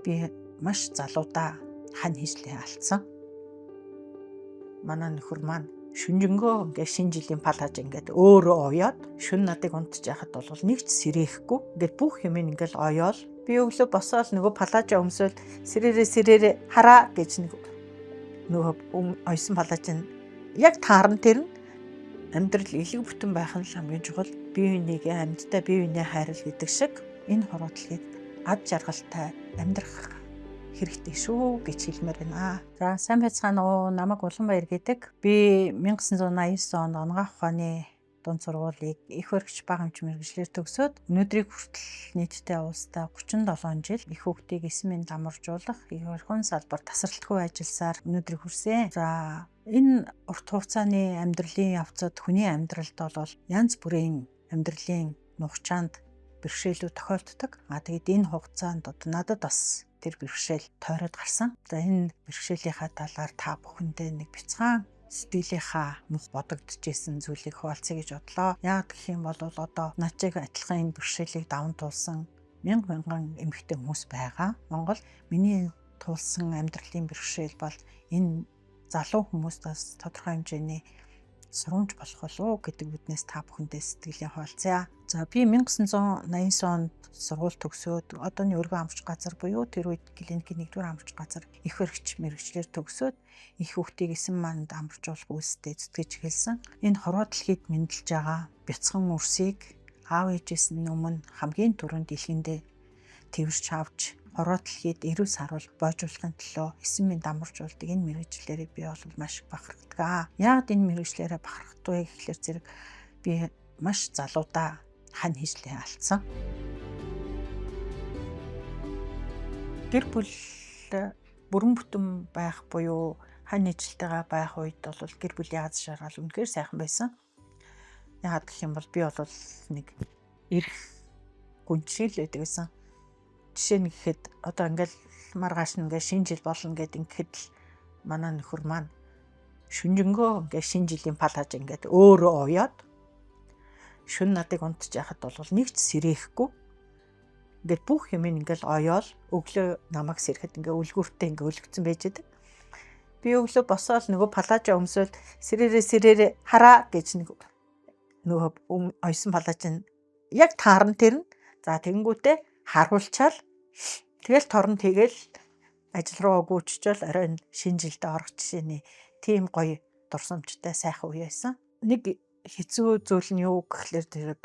Би маш залуудаа хань хийжлээ алдсан. Манай нөхөр маань шүнжэнгөө ингээд шинэ жилийн палаж ингээд өөрөө оёод шүн надыг унтж яхад бол нэг ч сэрэхгүй ингээд бүх юм ингээд оёол би өглөө босоод нөгөө палажа өмсөөл сэрээрээ хараа гэж нөгөө ойсон палаж нь яг таарн тэр нь амьдрал элэг бүтэн байх нь хамгийн чухал. Бие бинийгээ амьдтай бие биенээ хайрал гэдэг шиг энэ хороодлыг ад жаргалтай амьдрах хэрэгтэй шүү гэж хэлмээр байна. За сайн байцгаана уу? Намайг Уланбаяр гэдэг. Би 1989 онд онгоох ухааны дунд сургуулийг их баригч багамж мэргэжлэр төгсөөд өнөөдрийг хүртэл нийтдээ улстай 37 жил их хүүхдийг эсмийн дамжуулах их орхон салбар тасралтгүй ажилласаар өнөөдрийг хүрсэн. За энэ урт хугацааны амьдралын явцад хүний амьдралд бол янз бүрийн амьдралын нухчаанд бэрхшээлүүд тохиолддог. Тэгээд энэ хугацаанд надад бас тэр бэрхшээл тойроод гарсан. За энэ бэрхшээлийнхаа талаар та бүхэндээ нэг бяцхан сэтгэлийнхаа мөх бодогдчихсэн зүйлийг хуваалцъя гэж бодлоо. Яг гэх юм бол одоо начиг адилхан энэ бэрхшээлийг даван туулсан мянган эмэгтэй хүмүүс байгаа. Монгол миний туулсан амьдралын бэрхшээл бол энэ залуу хүмүүстээс тодорхой хэмжээний сургамж болох болов гэдэг үднээс та бүхэндээ сэтгэлийн хуваалцъя. За би 1989 онд сургууль төгсөөд одооний өргөн амрах газар буюу тэр үед клиникийн 1-р амрах газар их баригч мэргэжлэр төгсөөд их хүүхдийг эсэм манд амарчуулах үйлстэй зүтгэж эхэлсэн. Энэ хорвоо дэлхийд мэндэлж байгаа бяцхан үрсийг аав ээжээс нь өмнө хамгийн түрүүнд дэлхийдээ тэрвэрч авч хорвоо дэлхийд эрүү саруул боожуулахын төлөө эсэм мэнд амарчуулдаг энэ мэргэжлэрийг би бол маш бахархдаг. Яг энэ мэргэжлэрээ бахархдаг гэхлээр зэрэг би маш залуудаа хань хийжлээ алдсан. Гэр бүл бүрэн бүтэн байх буюу хань хийжлтэйгээ байх үед бол гэр бүлийн аз жаргал үнэхээр сайхан байсан. Яагаад гэх юм бол би бол нэг эрх гүншил байдаг гэсэн. Жишээ нь гэхэд одоо ингээл маргааш нь ингээд шинэ жил болно гэд ингээд л манай нөхөр маань шүнжэнгөө ингээд шинэ жилийн палаж ингээд өөрөө оёод шүн надыг унтж яхад бол нэг ч сэрэхгүй ингээд бүх юм ингээд оёол өглөө намайг сэрэхэд ингээд үлгүүртээ ингээд өлгцэн байж байдаг. Би өглөө босоод нөгөө палажа өмсөөл сэрээрээ хараа гэж нөгөө ойсон палаж нь яг таарн тэр нь. За тэгэнгүүтээ харуулчаал тэгэл торн тэгэл ажил руу гүйччихэл оройн шинэ жилдээ орох жишээний тийм гоё дурсамжтай сайхан үе байсан. Нэг хэцүү зүйл нь юу гэхлээр тэрэг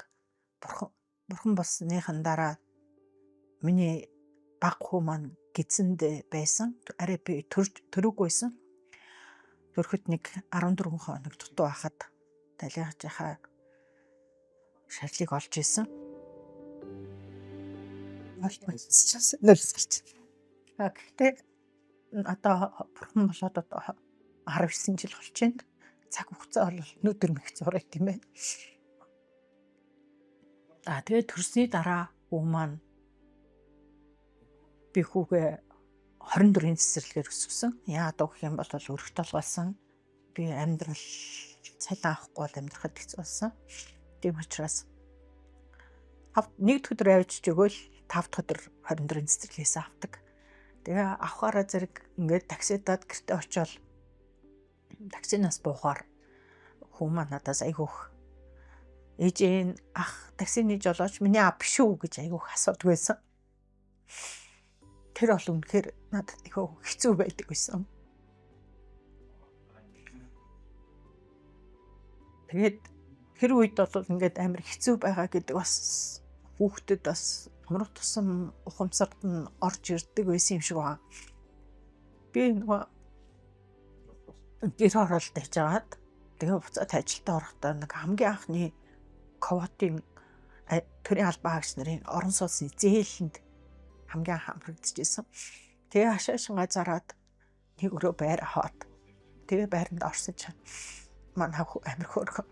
бурхан болсныхан дараа миний баг хүү маань гидсэнд байсан. Арай би төрөггүйсэн. Төрөхөд нэг 14 хоног дутуу байхад талиахжихаа шаарлыг олж исэн. Гэхдээ одоо бурхан болоод одоо 19 жил болж байна. Цаг хугацаа бол өнөөдөр мэх зураг тийм ээ. Тэгээд төрсний дараа хүү маань би хүүгээ 24-ийн цэцэрлэгээр өсгсөн. Яагаад гэх юм бол өрх толгойлсон. Би амьдрал цалин авахгүй бол амьдрахад хэцүү болсон. Тийм учраас нэг өдөр авчиж өгөөл 5 дахь өдөр 24-ийн цэцэрлэгээс авдаг. Тэгээ авахаараа зэрэг ингээд таксидаад гэртээ очиод таксинаас буухаар хүү маань надаас айгүйх ээжийн ах таксины жолооч миний аав биш үү гэж айгүйх асуудаг байсан. Тэр бол үнэхээр надад айгүй хэцүү байдаг байсан. Тэгээд тэр үед бол ингээд амар хэцүү байгаа гэдэг бас хүүхдэд бас амрах тусам ухамсарт нь орж ирдэг байсан юм шиг байна. Би нөгөө гэр оролт тавьжгаад тэгээ буцаад ажилдаа орохдоо нэг хамгийн анхны ковотын төрийн албан хаагч нарын орон сууцны зээлэнд хамгийн анх хамрагдчихсэн. Тэгээ хашаашингаа зараад нэг өрөө байр аваад тэгээ байранд орсон чинь манай амир хөөрхөн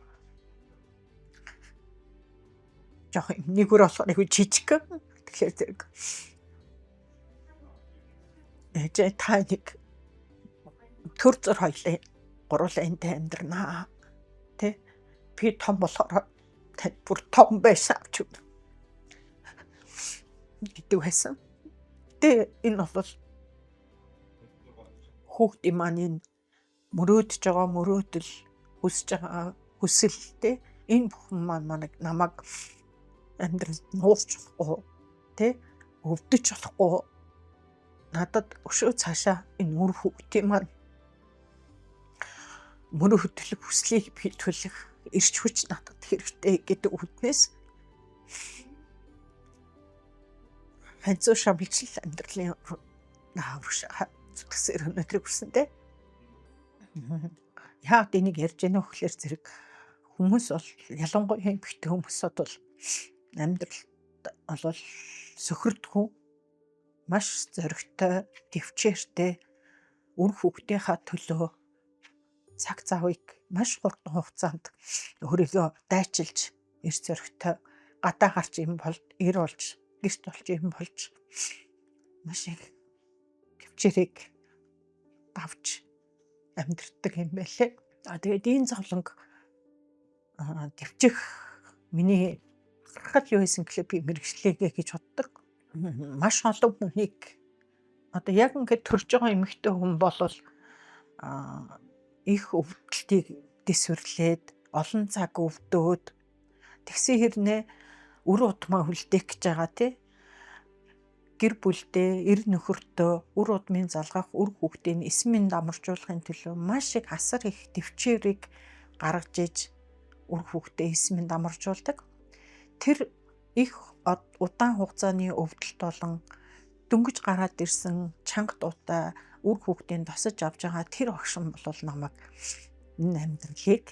жоох нэг өөр болохоор айгүй жижиг. Тэгэхээр зэрэг ээж та нэг төр зөр хоёлаа гурлаа энд амьдрнаа. Тэ би том болохоор тань бүр том байсан авч гэдэг байсан. Гэхдээ энэ бол хүүхдийн маань энэ мөрөөдөж байгаа мөрөөдөл хүсэж байгаа хүсэлтэй энэ бүхэн маань намайг амьдралд нуурч болохгүй тэ өвдөж болохгүй надад өшөө цаашаа энэ үр хүүхдийн маань мөрөөдөл хүслийг биелүүлэх эрч хүч надад хэрэгтэй гэдэг үгнээс ханцуу шамлжил амьдралын наавш зүгсээр өнөдрийг хүрсэнтэй. Яа энийг ярьж яах вэ гэхээр зэрэг хүмүүс бол ялангуяа эмэгтэй хүмүүсд бол амьдралд бол сөхөрдгөө маш зоригтой, төвчээртэй үр хүүхдийнхаа төлөө цаг завыг маш хурдан хугацаанд өөрийгөө дайчилж эрс зоригтой гадаа гарч юм бол ир болж гэрт болж юм болж маш их төвчээрийг давж амьдрдаг юм байлээ. Тэгээд энэ зовлонг төвчих миний харахад юу хийсэн гэхлээр би мэрэгчлээгээ гэж боддог. Маш олон хүнийг одоо яг ингээд төрж байгаа эмэгтэй хүн бол их өвдөлтийг дэсвэрлээд олон цаг өвдөөд тэгсэн хэрнээ үр удмаа хүлдээх гэж байгаа тий гэр бүлдээ эр нөхөртөө үр удмын залгах үр хүүхдийн эсмийн дамарчуулахын төлөө маш их асар их төвчээрийг гаргаж иж үр хүүхдээ эсмийн дамарчуулдаг. Тэр их удаан хугацааны өвдөлт болон дөнгөж гараад ирсэн чанга дуутай үр хүүхдийн тосож авч байгаа тэр огшин бол намайг энэ амьдралыг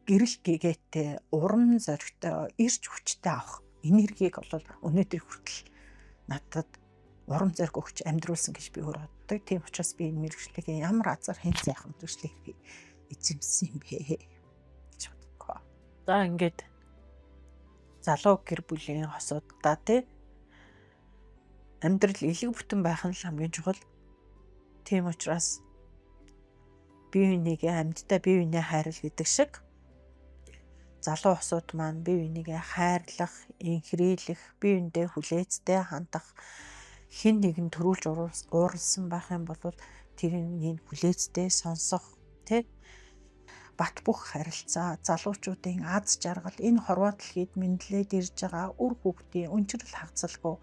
гэрэл гэгээтэй уран зоригтой ирч хүчтэй авах энергийг бол өнөөдөр хүртэл надад уран зориг өгч амьдруулсан гэж би өөр боддог. Тийм учраас би энэ мэргэжлийг ямар азар хэн сайхан мэргэжлийг эзэмсэн юм бэ гэж боддог. За ингээд залуу гэр бүлийн хосуудаа тий амьдрал элэг бүтэн байх нь хамгийн чухал. Тийм учраас бие бинийгээ амьдтай бие биенээ хайрл гэдэг шиг залуу хосууд маань бие бинийгээ хайрлах, инхрийлэх, бие биендээ хүлээцтэй хандах хэн нэгэн төрүүлж ууралсан байх юм бол тэрнийг хүлээцтэй сонсох тий бат бөх харилцаа залуучуудын аз жаргал энэ хорвоо дэлхийд мэдлээд ирж байгаа үр хүүхдийн өнчрөл хагацалгүй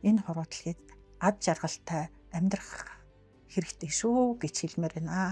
энэ хорвоо дэлхийд аз жаргалтай амьдрах хэрэгтэй шүү гэж хэлмээр байна.